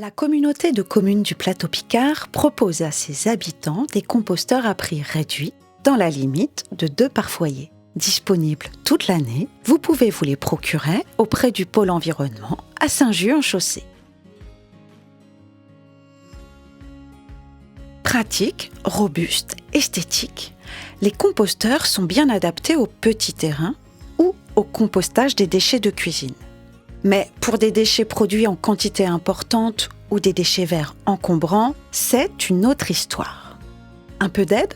La communauté de communes du Plateau Picard propose à ses habitants des composteurs à prix réduit, dans la limite de 2 par foyer. Disponibles toute l'année, vous pouvez vous les procurer auprès du pôle environnement à Saint-Just-en-Chaussée. Pratiques, robustes, esthétiques, les composteurs sont bien adaptés aux petits terrains ou au compostage des déchets de cuisine. Mais pour des déchets produits en quantité importante ou des déchets verts encombrants, c'est une autre histoire. Un peu d'aide ?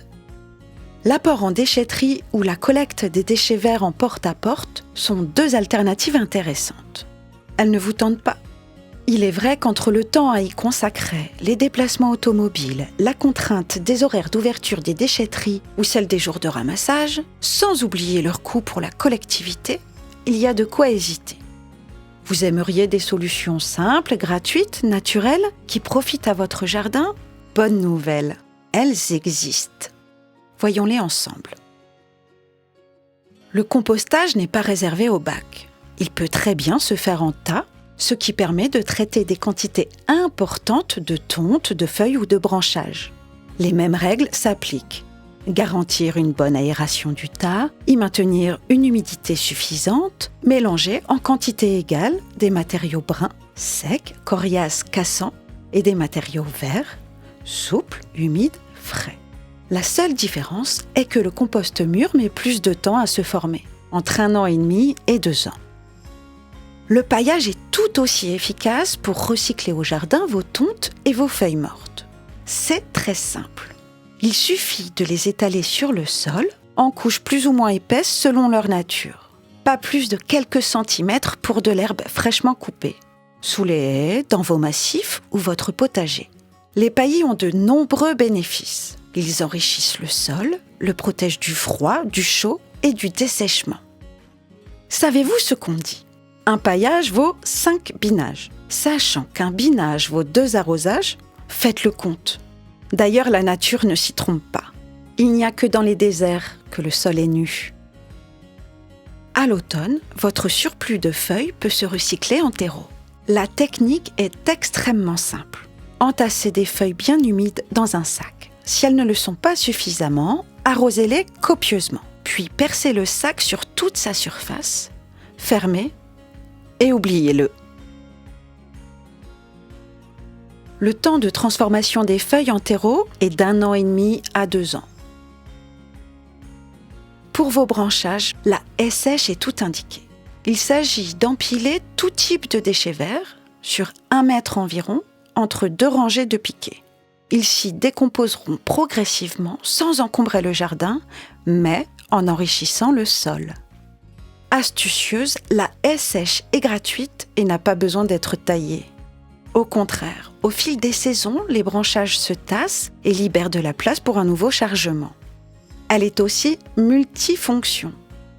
L'apport en déchetterie ou la collecte des déchets verts en porte-à-porte sont 2 alternatives intéressantes. Elles ne vous tentent pas ? Il est vrai qu'entre le temps à y consacrer, les déplacements automobiles, la contrainte des horaires d'ouverture des déchetteries ou celle des jours de ramassage, sans oublier leur coût pour la collectivité, il y a de quoi hésiter. Vous aimeriez des solutions simples, gratuites, naturelles, qui profitent à votre jardin ? Bonne nouvelle, elles existent. Voyons-les ensemble. Le compostage n'est pas réservé au bac. Il peut très bien se faire en tas, ce qui permet de traiter des quantités importantes de tonte, de feuilles ou de branchages. Les mêmes règles s'appliquent. Garantir une bonne aération du tas, y maintenir une humidité suffisante, mélanger en quantité égale des matériaux bruns, secs, coriaces, cassants et des matériaux verts, souples, humides, frais. La seule différence est que le compost mûr met plus de temps à se former, entre 1 an et demi et 2 ans. Le paillage est tout aussi efficace pour recycler au jardin vos tontes et vos feuilles mortes. C'est très simple. Il suffit de les étaler sur le sol, en couches plus ou moins épaisses selon leur nature. Pas plus de quelques centimètres pour de l'herbe fraîchement coupée. Sous les haies, dans vos massifs ou votre potager. Les paillis ont de nombreux bénéfices. Ils enrichissent le sol, le protègent du froid, du chaud et du dessèchement. Savez-vous ce qu'on dit ? Un paillage vaut 5 binages. Sachant qu'un binage vaut 2 arrosages, faites le compte. D'ailleurs, la nature ne s'y trompe pas. Il n'y a que dans les déserts que le sol est nu. À l'automne, votre surplus de feuilles peut se recycler en terreau. La technique est extrêmement simple. Entassez des feuilles bien humides dans un sac. Si elles ne le sont pas suffisamment, arrosez-les copieusement. Puis percez le sac sur toute sa surface, fermez et oubliez-le. Le temps de transformation des feuilles en terreau est d'1 an et demi à 2 ans. Pour vos branchages, la haie sèche est tout indiquée. Il s'agit d'empiler tout type de déchets verts sur 1 mètre environ entre 2 rangées de piquets. Ils s'y décomposeront progressivement sans encombrer le jardin, mais en enrichissant le sol. Astucieuse, la haie sèche est gratuite et n'a pas besoin d'être taillée. Au contraire, au fil des saisons, les branchages se tassent et libèrent de la place pour un nouveau chargement. Elle est aussi multifonction.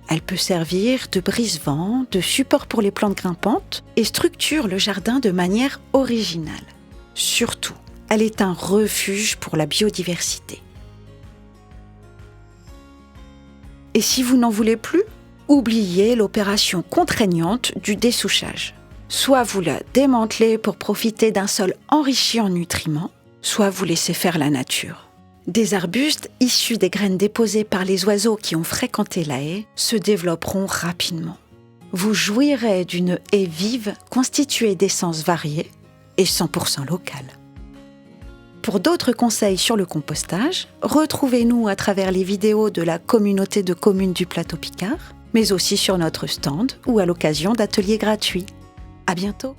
Elle peut servir de brise-vent, de support pour les plantes grimpantes et structure le jardin de manière originale. Surtout, elle est un refuge pour la biodiversité. Et si vous n'en voulez plus, oubliez l'opération contraignante du dessouchage. Soit vous la démantelez pour profiter d'un sol enrichi en nutriments, soit vous laissez faire la nature. Des arbustes issus des graines déposées par les oiseaux qui ont fréquenté la haie se développeront rapidement. Vous jouirez d'une haie vive constituée d'essences variées et 100% locales. Pour d'autres conseils sur le compostage, retrouvez-nous à travers les vidéos de la communauté de communes du Plateau Picard, mais aussi sur notre stand ou à l'occasion d'ateliers gratuits. À bientôt!